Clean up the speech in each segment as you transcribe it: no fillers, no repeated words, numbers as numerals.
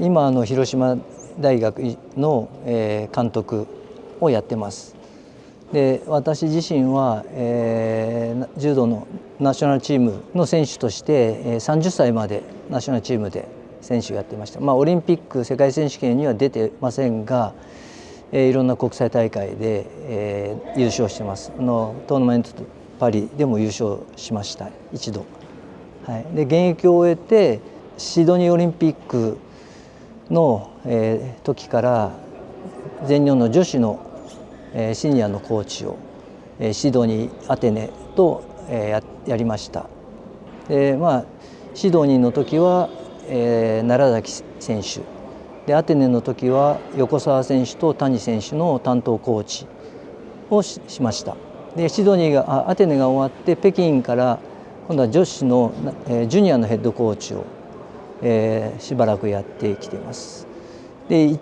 今広島大学の監督をやってます。で私自身は柔道のナショナルチームの選手として30歳までナショナルチームで選手をやっていました。オリンピック世界選手権には出てませんがいろんな国際大会で優勝してます。トーナメントパリでも優勝しました一度。で現役を終えてシドニーオリンピックの時から全日本の女子のシニアのコーチをシドニー、アテネとやりました。でシドニーの時は楢崎選手で、アテネの時は横澤選手と谷選手の担当コーチをしました。でアテネが終わって北京から今度は女子のジュニアのヘッドコーチをしばらくやってきています。で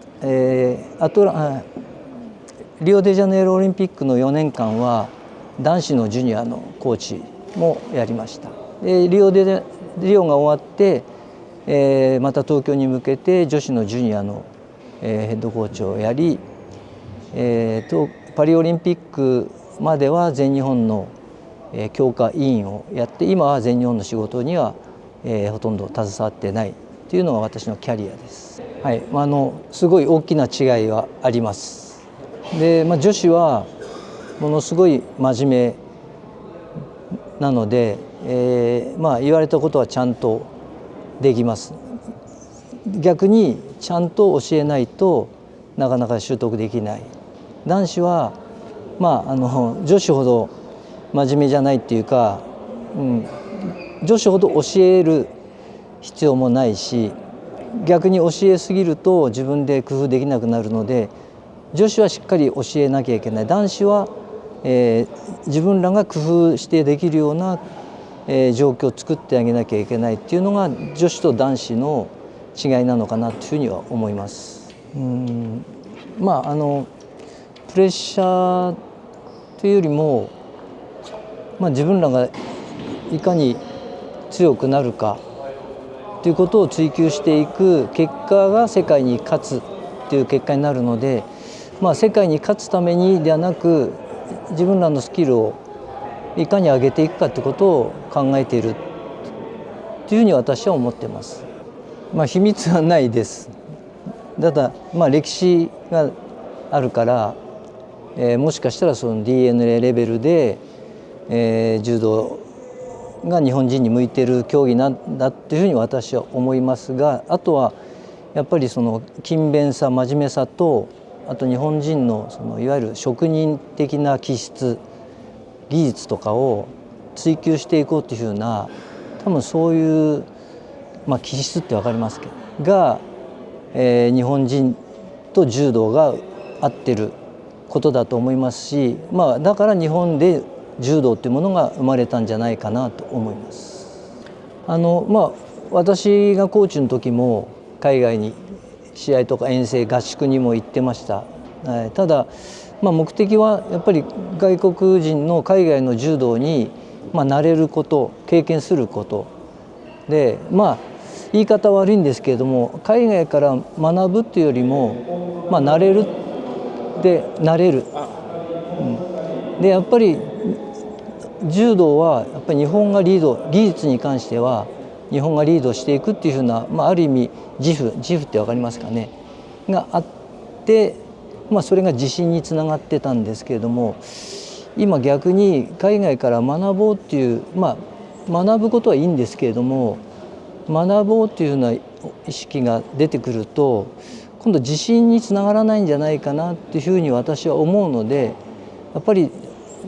リオデジャネイロオリンピックの4年間は男子のジュニアのコーチもやりました。でリオが終わってまた東京に向けて女子のジュニアのヘッドコーチをやりパリオリンピックまでは全日本の強化委員をやって、今は全日本の仕事にはほとんど携わってないというのが私のキャリアです。すごい大きな違いはあります。で、女子はものすごい真面目なので、言われたことはちゃんとできます。逆にちゃんと教えないとなかなか習得できない。男子は女子ほど真面目じゃないっていうか、女子ほど教える必要もないし、逆に教えすぎると自分で工夫できなくなるので、女子はしっかり教えなきゃいけない。男子は、自分らが工夫してできるような、状況を作ってあげなきゃいけないっていうのが女子と男子の違いなのかなというふうには思います。プレッシャーというよりも、自分らがいかに強くなるかということを追求していく結果が世界に勝つという結果になるので、世界に勝つためにではなく、自分らのスキルをいかに上げていくかということを考えているというふうに私は思っています。秘密はないです。ただ歴史があるから、もしかしたらその DNA レベルで、柔道が日本人に向いている競技なんだというふうに私は思いますが、あとはやっぱりその勤勉さ、真面目さと、あと日本人のそのいわゆる職人的な気質、技術とかを追求していこうというふうな、多分そういう、気質って分かりますけどが、日本人と柔道が合ってることだと思いますし、だから日本で柔道っていうものが生まれたんじゃないかなと思います。私がコーチの時も海外に試合とか遠征、合宿にも行ってました。ただ目的はやっぱり外国人の海外の柔道に慣れること、経験することで、言い方悪いんですけれども、海外から学ぶっていうよりも、慣れるで慣れる、でやっぱり柔道はやっぱり日本がリード、技術に関しては日本がリードしていくっていうふうな、ある意味自負って分かりますかね、があって、それが自信につながってたんですけれども、今逆に海外から学ぼうっていう、学ぶことはいいんですけれども、学ぼうっていうふうな意識が出てくると今度自信につながらないんじゃないかなっていうふうに私は思うので、やっぱり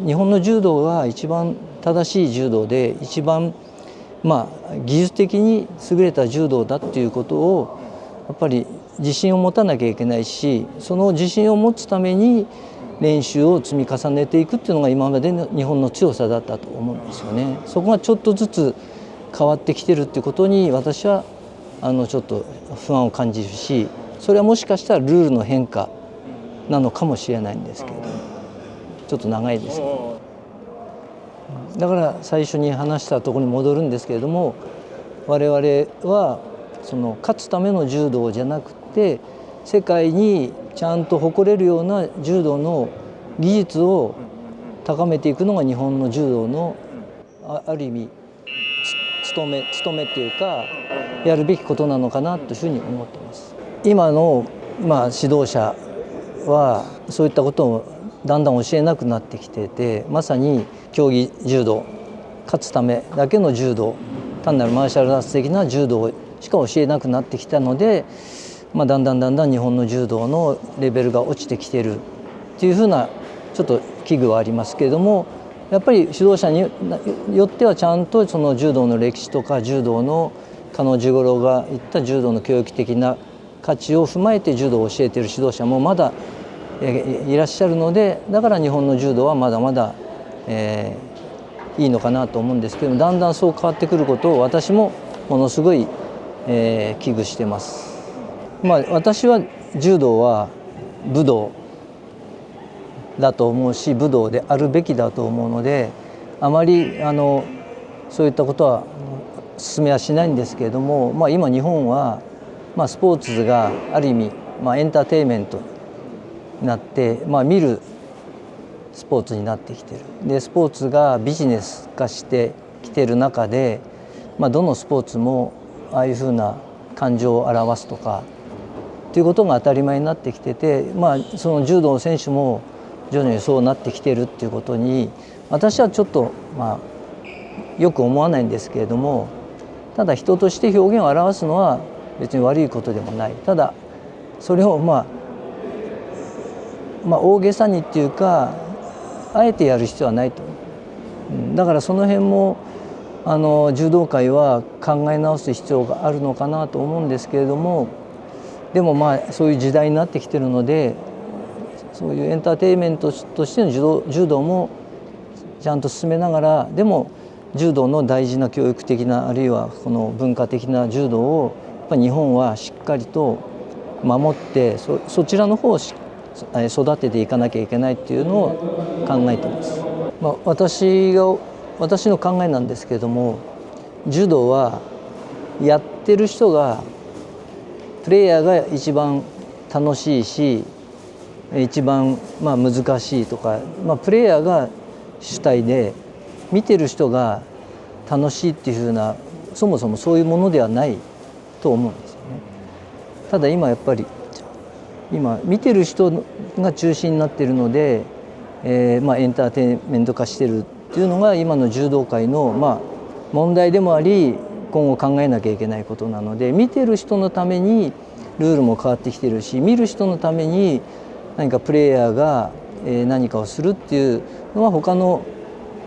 日本の柔道が一番正しい柔道で、一番技術的に優れた柔道だっていうことをやっぱり自信を持たなきゃいけないし、その自信を持つために練習を積み重ねていくっていうのが今までの日本の強さだったと思うんですよね。そこがちょっとずつ変わってきてるっていうことに私はちょっと不安を感じるし、それはもしかしたらルールの変化なのかもしれないんですけれども、ちょっと長いですけど、だから最初に話したところに戻るんですけれども、我々はその勝つための柔道じゃなくて、世界にちゃんと誇れるような柔道の技術を高めていくのが日本の柔道のある意味務めっていうかやるべきことなのかなというふうに思っています。今の指導者はそういったことをだんだん教えなくなってきてて、まさに競技柔道、勝つためだけの柔道、単なるマーシャルアーツ的な柔道しか教えなくなってきたので、だんだん日本の柔道のレベルが落ちてきてるっていうふうなちょっと危惧はありますけれども、やっぱり指導者によってはちゃんとその柔道の歴史とか柔道の加納治五郎が言った柔道の教育的な価値を踏まえて柔道を教えている指導者もまだいらっしゃるので、だから日本の柔道はまだまだ、いいのかなと思うんですけども、だんだんそう変わってくることを私もものすごい、危惧してます。私は柔道は武道だと思うし、武道であるべきだと思うので、あまりそういったことは進めはしないんですけれども、今日本は、スポーツがある意味、エンターテインメントになって、見るスポーツになってきてる。でスポーツがビジネス化してきてる中で、どのスポーツもああいうふうな感情を表すとかということが当たり前になってきてて、その柔道の選手も徐々にそうなってきてるっていうことに私はちょっとよく思わないんですけれども、ただ人として表現を表すのは別に悪いことでもない。ただそれを大げさにっていうかあえてやる必要はないと。だからその辺も柔道界は考え直す必要があるのかなと思うんですけれども、でもそういう時代になってきてるので、そういうエンターテインメントとしての柔道もちゃんと進めながら、でも柔道の大事な教育的なあるいはこの文化的な柔道をやっぱり日本はしっかりと守って、そちらの方を育てていかなきゃいけないっていうのを考えています。私の考えなんですけれども、柔道はやってる人がプレイヤーが一番楽しいし一番難しいとか、プレイヤーが主体で見てる人が楽しいっていうふうな、そもそもそういうものではないと思うんですよね。ただやっぱり見てる人が中心になっているので、エンターテインメント化してるっていうのが今の柔道界の問題でもあり、今後考えなきゃいけないことなので、見てる人のためにルールも変わってきてるし、見る人のために何かプレイヤーが何かをするっていうのは他の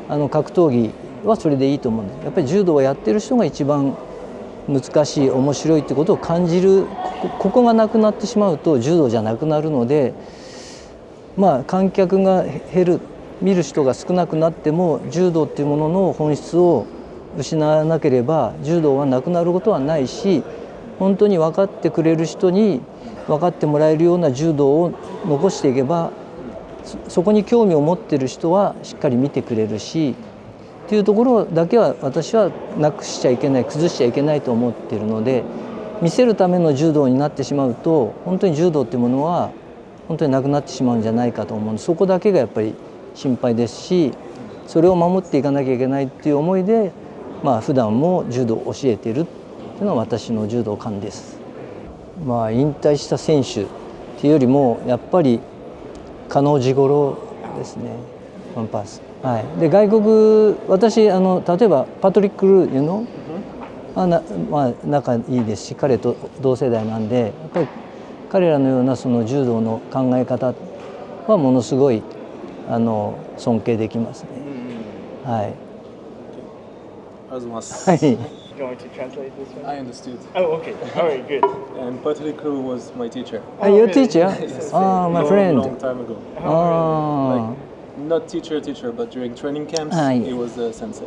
格闘技はそれでいいと思うんです。やっぱり柔道をやってる人が一番難しい面白いってことを感じる、ここがなくなってしまうと柔道じゃなくなるので、観客が減る、見る人が少なくなっても柔道っていうものの本質を失わなければ柔道はなくなることはないし、本当に分かってくれる人に分かってもらえるような柔道を残していけば、そこに興味を持っている人はしっかり見てくれるしっていうところだけは私はなくしちゃいけない、崩しちゃいけないと思っているので、見せるための柔道になってしまうと本当に柔道っていうものは本当になくなってしまうんじゃないかと思うので、そこだけがやっぱり心配ですし、それを守っていかなきゃいけないっていう思いで普段も柔道を教えているっていうのは私の柔道観です。引退した選手っていうよりもやっぱり加納治五郎ですね、ワンパース。で外国、私例えばパトリック・ルーの仲いいですし、彼と同世代なんで、やっぱり彼らのようなその柔道の考え方はものすごい尊敬できますね。はい。ありがとうございます。はい。You want me to translate this one? I understood. Oh, okay. All right, good. And Patrick Crew was my teacher. Your really? teacher? Yes. My friend. Long time ago. Ah. Like, not teacher, but during training camps, Ah, he was the sensei.